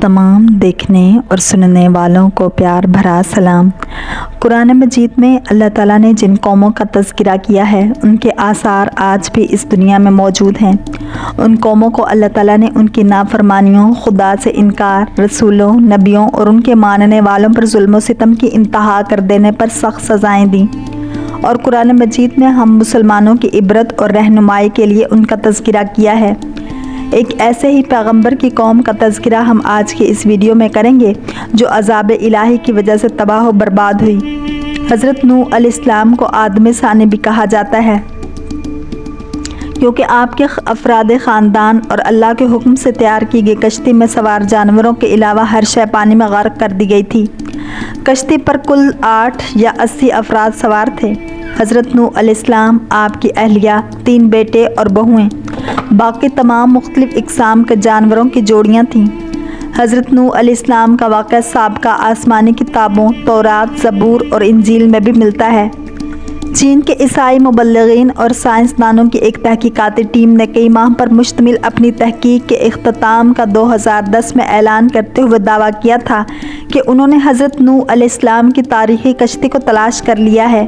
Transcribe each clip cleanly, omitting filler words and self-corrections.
तमाम देखने और सुनने वालों को प्यार भरा सलाम। कुरान मजीद में अल्लाह ताला ने जिन कौमों का तज़किरा किया है उनके आसार आज भी इस दुनिया में मौजूद हैं। उन कौमों को अल्लाह ताला ने उनकी नाफरमानियों, खुदा से इनकार, रसूलों, नबियों और उनके मानने वालों पर जुल्म व सितम की इंतहा कर देने पर सख्त सज़ाएँ दी। और कुरान मजीद में हम मुसलमानों की इबरत और रहनुमाई के लिए उनका तज़किरा किया है। एक ऐसे ही पैगंबर की कौम का तज़किरा हम आज के इस वीडियो में करेंगे जो अज़ाब इलाही की वजह से तबाह व बर्बाद हुई। हज़रत नूह अलैहिस्सलाम को आदम सानी भी कहा जाता है क्योंकि आपके अफराद ख़ानदान और अल्लाह के हुक्म से तैयार की गई कश्ती में सवार जानवरों के अलावा हर शय पानी में गर्क कर दी गई थी। कश्ती पर कुल 8 या 80 अफराद सवार थे। हज़रत नूह अलैहिस्सलाम, आपकी अहलिया, 3 बेटे और बहुएँ, बाकी तमाम मुख्तलिफ़ इक़साम के जानवरों की जोड़ियाँ थीं। हज़रत नूह अलैहिस्सलाम का वाक़या साबिक़ा आसमानी किताबों तौरात, ज़बूर और इंजील में भी मिलता है। चीन के ईसाई मुबल्लिगीन और साइंसदानों की एक तहकीकाती टीम ने कई माह पर मुश्तमिल अपनी तहकीक के इख्तिताम का 2010 में ऐलान करते हुए दावा किया था कि उन्होंने हज़रत नूह अलैहिस्सलाम की तारीख़ी कश्ती को तलाश कर लिया है।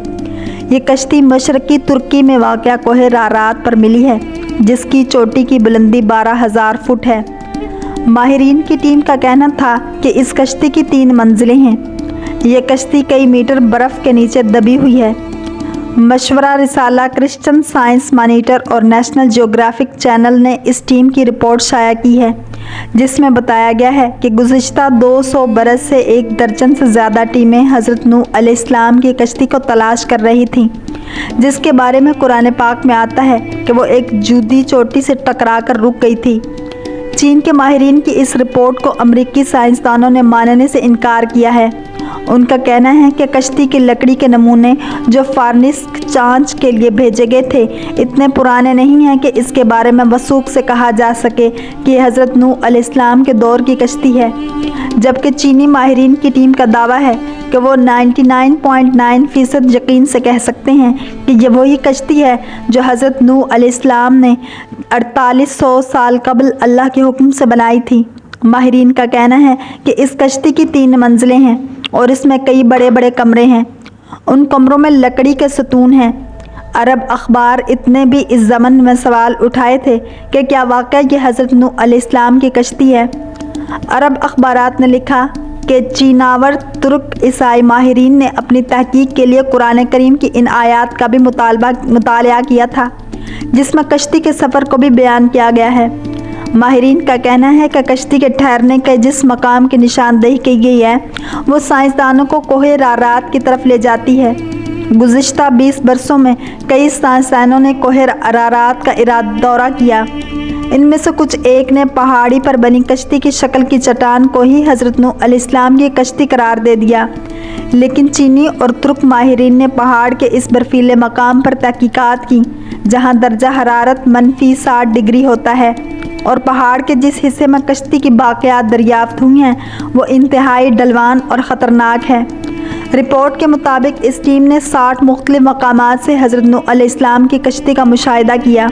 ये कश्ती मशरक़ी तुर्की में वाक़या कोहे रारात पर मिली है, जिसकी चोटी की बुलंदी 12,000 फुट है। माहिरीन की टीम का कहना था कि इस कश्ती की 3 मंजिलें हैं। ये कश्ती कई मीटर बर्फ़ के नीचे दबी हुई है। मशवरा रिसाला, क्रिश्चियन साइंस मॉनिटर और नेशनल ज्योग्राफिक चैनल ने इस टीम की रिपोर्ट शाया की है, जिसमें बताया गया है कि गुज़िश्ता 200 बरस से 1 दर्जन से ज़्यादा टीमें हज़रत नूह अलैहिस्सलाम की कश्ती को तलाश कर रही थीं, जिसके बारे में कुरान पाक में आता है कि वो एक जूदी चोटी से टकरा कर रुक गई थी। चीन के माहिरीन की इस रिपोर्ट को अमरीकी साइंसदानों ने मानने से इनकार किया है। उनका कहना है कि कश्ती की लकड़ी के नमूने जो फार्निस्क जांच के लिए भेजे गए थे इतने पुराने नहीं हैं कि इसके बारे में वसूख से कहा जा सके कि हज़रत नूह अलैहिस्सलाम के दौर की कश्ती है, जबकि चीनी माहिरीन की टीम का दावा है कि वो 99.9% यकीन से कह सकते हैं कि ये वही कश्ती है जो हज़रत नूह अलैहिस्सलाम ने 4800 साल कबल अल्लाह के हुक्म से बनाई थी। माहिरीन का कहना है कि इस कश्ती की 3 मंजिलें हैं और इसमें कई बड़े बड़े कमरे हैं। उन कमरों में लकड़ी के सतून हैं। अरब अखबार इतने भी इस ज़मन में सवाल उठाए थे कि क्या वाक़ई ये हज़रत नूह अलैहिस्सलाम की कश्ती है। अरब अखबारात ने लिखा कि चीनावर तुर्क ईसाई माहिरीन ने अपनी तहकीक के लिए कुरान करीम की इन आयात का भी मुतालिया किया था, जिसमें कश्ती के सफ़र को भी बयान किया गया है। माहिरीन का कहना है कि कश्ती के ठहरने के जिस मकाम की निशानदेही की गई है वो साइंसदानों को कोहे रारात की तरफ ले जाती है। गुज़िश्ता 20 बरसों में कई साइंसदानों ने कोहे रारात का दौरा किया। इनमें से कुछ एक ने पहाड़ी पर बनी कश्ती की शक्ल की चट्टान को ही हज़रत नूह अलैहिस्सलाम की कश्ती करार दे दिया, लेकिन चीनी और तुर्क माहिरीन ने पहाड़ के इस बर्फीले मकाम पर तहकीकात की जहाँ दर्जा हरारत -60 डिग्री होता है और पहाड़ के जिस हिस्से में कश्ती की बाक़ियात दरियाफ़्त हुई हैं वो इंतहाई ढलवान और ख़तरनाक है। रिपोर्ट के मुताबिक इस टीम ने 60 मुख्तलिफ़ मकामात से हज़रत नूह अलैहिस्सलाम की कश्ती का मुशाहिदा किया।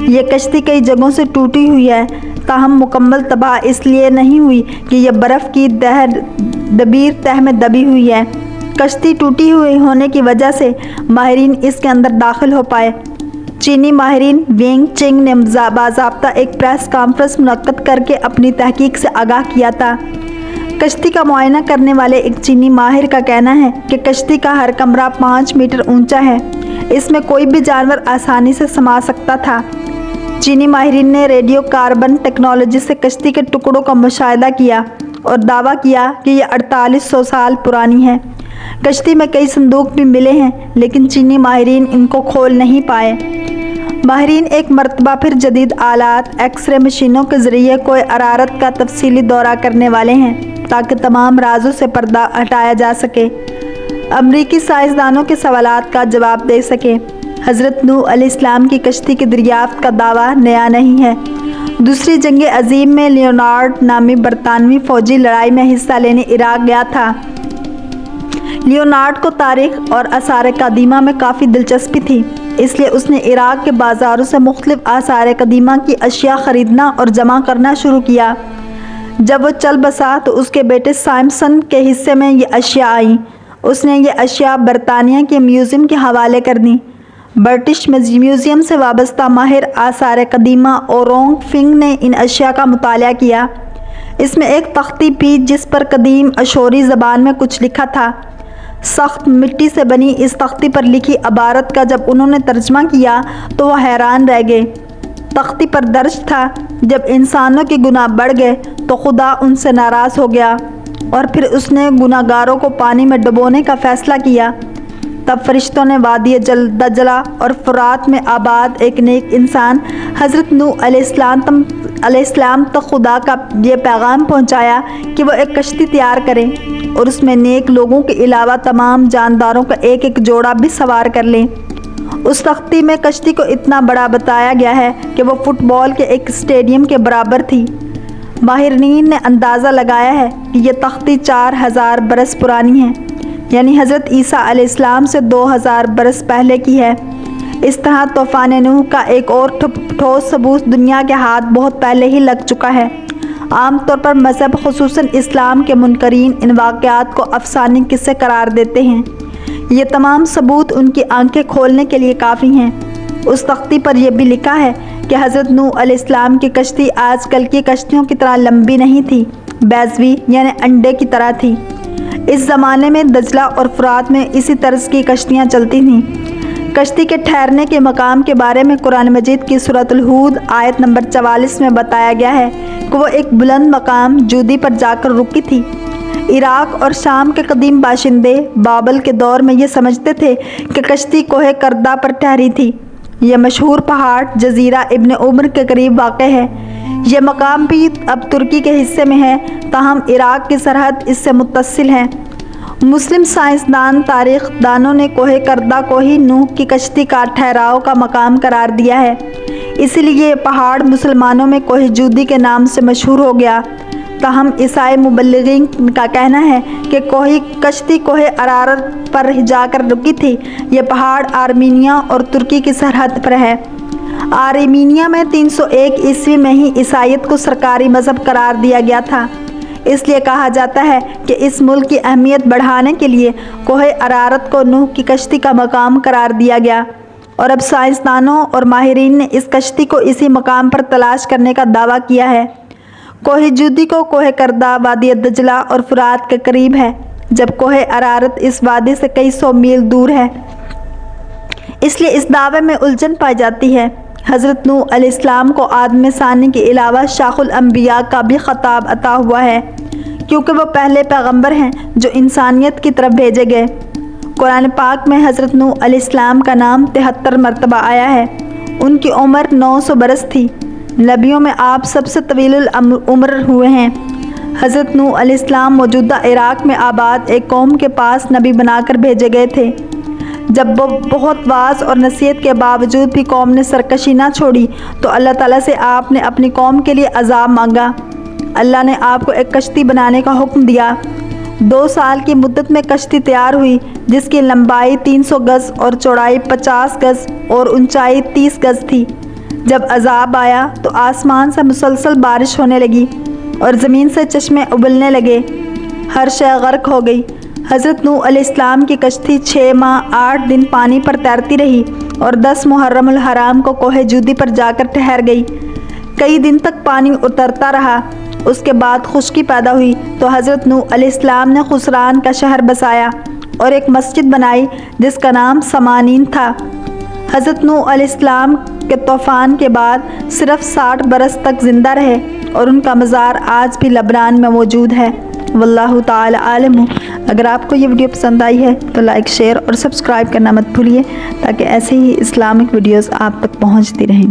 ये कश्ती कई जगहों से टूटी हुई है, ताहम मुकम्मल तबाह इसलिए नहीं हुई कि यह बर्फ़ की दबीर तह में दबी हुई है। कश्ती टूटी हुई होने की वजह से माहिरीन इसके अंदर दाखिल हो पाए। चीनी माहिरीन वेंग चिंग ने बाज़ाब्ता एक प्रेस कॉन्फ्रेंस मुनक्कद करके अपनी तहकीक से आगाह किया था। कश्ती का मुआयना करने वाले एक चीनी माहिर का कहना है कि कश्ती का हर कमरा 5 मीटर ऊंचा है। इसमें कोई भी जानवर आसानी से समा सकता था। चीनी माहिरीन ने रेडियो कार्बन टेक्नोलॉजी से कश्ती के टुकड़ों का मुशाहिदा किया और दावा किया कि यह 4800 साल पुरानी है। कश्ती में कई संदूक भी मिले हैं, लेकिन चीनी माहिरीन इनको खोल नहीं पाए। माहिरीन एक मरतबा फिर जदीद आलात एक्सरे मशीनों के ज़रिए कोई अरारत का तफसीली दौरा करने वाले हैं ताकि तमाम राजों से पर्दा हटाया जा सके, अमरीकी साइंसदानों के सवालात का जवाब दे सके। हज़रत नूह अलैहिस्सलाम की कश्ती की दरियाफ्त का दावा नया नहीं है। दूसरी जंग अजीम में लियोनार्ड नामी बरतानवी फ़ौजी लड़ाई में हिस्सा लेने इराक़ गया था। लियोनार्ड को तारीख़ और आसार कदीमा में काफ़ी दिलचस्पी थी, इसलिए उसने इराक़ के बाज़ारों से मुख्तलिफ़ आसार कदीमा की अशिया ख़रीदना और जमा करना शुरू किया। جب وہ چل بسا تو اس کے بیٹے سائمسن کے حصے میں یہ اشیاء آئیں۔ اس نے یہ اشیاء برطانیہ کے میوزیم کے حوالے کر دیں۔ برٹش میوزیم سے وابستہ ماہر آثار قدیمہ اورونگ فنگ نے ان اشیاء کا مطالعہ کیا۔ اس میں ایک تختی بھی جس پر قدیم اشوری زبان میں کچھ لکھا تھا۔ سخت مٹی سے بنی اس تختی پر لکھی عبارت کا جب انہوں نے ترجمہ کیا تو وہ حیران رہ گئے۔ تختی پر درج تھا، جب انسانوں کے گناہ بڑھ گئے تو خدا ان سے ناراض ہو گیا اور پھر اس نے گناہ گاروں کو پانی میں ڈبونے کا فیصلہ کیا۔ تب فرشتوں نے وادی دجلہ اور فرات میں آباد ایک نیک انسان حضرت نوح علیہ السلام تک خدا کا یہ پیغام پہنچایا کہ وہ ایک کشتی تیار کریں اور اس میں نیک لوگوں کے علاوہ تمام جانداروں کا ایک ایک جوڑا بھی سوار کر لیں۔ اس تختی میں کشتی کو اتنا بڑا بتایا گیا ہے کہ وہ فٹ بال کے ایک اسٹیڈیم کے برابر تھی۔ ماہرین نے اندازہ لگایا ہے کہ یہ تختی 4000 برس پرانی ہے، یعنی حضرت عیسیٰ علیہ السلام سے 2000 برس پہلے کی ہے۔ اس طرح طوفان نوح کا ایک اور ٹھوس ثبوت دنیا کے ہاتھ بہت پہلے ہی لگ چکا ہے۔ عام طور پر مذہب خصوصاً اسلام کے منکرین ان واقعات کو افسانوی قصے قرار دیتے ہیں۔ یہ تمام ثبوت ان کی آنکھیں کھولنے کے لیے کافی ہیں۔ اس تختی پر یہ بھی لکھا ہے کہ حضرت نوح علیہ السلام کی کشتی آج کل کی کشتیوں کی طرح لمبی نہیں تھی، بیضوی یعنی انڈے کی طرح تھی۔ اس زمانے میں دجلہ اور فرات میں اسی طرز کی کشتیاں چلتی تھیں۔ کشتی کے ٹھہرنے کے مقام کے بارے میں قرآن مجید کی سورۃ الہود آیت نمبر 44 میں بتایا گیا ہے کہ وہ ایک بلند مقام جودی پر جا کر رکی تھی۔ عراق اور شام کے قدیم باشندے بابل کے دور میں یہ سمجھتے تھے کہ کشتی کوہ کردہ پر ٹھہری تھی۔ یہ مشہور پہاڑ جزیرہ ابن عمر کے قریب واقع ہے۔ یہ مقام بھی اب ترکی کے حصے میں ہے، تاہم عراق کی سرحد اس سے متصل ہے۔ مسلم سائنسدان تاریخ دانوں نے کوہ کردہ کو ہی نوح کی کشتی کا ٹھہراؤ کا مقام قرار دیا ہے، اسی لیے یہ پہاڑ مسلمانوں میں کوہ جودی کے نام سے مشہور ہو گیا۔ تاہم عیسائی مبلغین کا کہنا ہے کہ کشتی کوہ ارارات پر جا کر رکی تھی۔ یہ پہاڑ آرمینیا اور ترکی کی سرحد پر ہے۔ آرمینیا میں 301 عیسوی میں ہی عیسائیت کو سرکاری مذہب قرار دیا گیا تھا۔ اس لیے کہا جاتا ہے کہ اس ملک کی اہمیت بڑھانے کے لیے کوہ ارارات کو نوح کی کشتی کا مقام قرار دیا گیا، اور اب سائنسدانوں اور ماہرین نے اس کشتی کو اسی مقام پر تلاش کرنے کا دعویٰ کیا ہے۔ کوہ جودی کو کوہ کردہ وادی دجلہ اور فرات کے قریب ہے، جب کوہ ارارات اس وادی سے کئی سو میل دور ہے۔ اس لیے اس دعوے میں الجھن پائی جاتی ہے۔ حضرت نوح علیہ السلام کو آدم ثانی کے علاوہ شیخ الانبیاء کا بھی خطاب عطا ہوا ہے، کیونکہ وہ پہلے پیغمبر ہیں جو انسانیت کی طرف بھیجے گئے۔ قرآن پاک میں حضرت نوح علیہ السلام کا نام 73 مرتبہ آیا ہے۔ ان کی عمر 900 برس تھی۔ نبیوں میں آپ سب سے طویل العمر ہوئے ہیں۔ حضرت نوح علیہ السلام موجودہ عراق میں آباد ایک قوم کے پاس نبی بنا کر بھیجے گئے تھے۔ جب وہ بہت واعظ اور نصیحت کے باوجود بھی قوم نے سرکشی نہ چھوڑی تو اللہ تعالیٰ سے آپ نے اپنی قوم کے لیے عذاب مانگا۔ اللہ نے آپ کو ایک کشتی بنانے کا حکم دیا۔ 2 سال کی مدت میں کشتی تیار ہوئی، جس کی لمبائی 300 گز اور چوڑائی 50 گز اور اونچائی 30 گز تھی۔ جب عذاب آیا تو آسمان سے مسلسل بارش ہونے لگی اور زمین سے چشمے ابلنے لگے، ہر شے غرق ہو گئی۔ حضرت نوح علیہ السلام کی کشتی 6 ماہ 8 دن پانی پر تیرتی رہی اور 10 محرم الحرام کو کوہ جودی پر جا کر ٹھہر گئی۔ کئی دن تک پانی اترتا رہا۔ اس کے بعد خشکی پیدا ہوئی تو حضرت نوح علیہ السلام نے خسران کا شہر بسایا اور ایک مسجد بنائی جس کا نام سمانین تھا۔ حضرت نوح علیہ السلام کے طوفان کے بعد صرف 60 برس تک زندہ رہے اور ان کا مزار آج بھی لبنان میں موجود ہے۔ واللہ تعالی عالم۔ اگر آپ کو یہ ویڈیو پسند آئی ہے تو لائک، شیئر اور سبسکرائب کرنا مت بھولیے تاکہ ایسے ہی اسلامک ویڈیوز آپ تک پہنچتی رہیں۔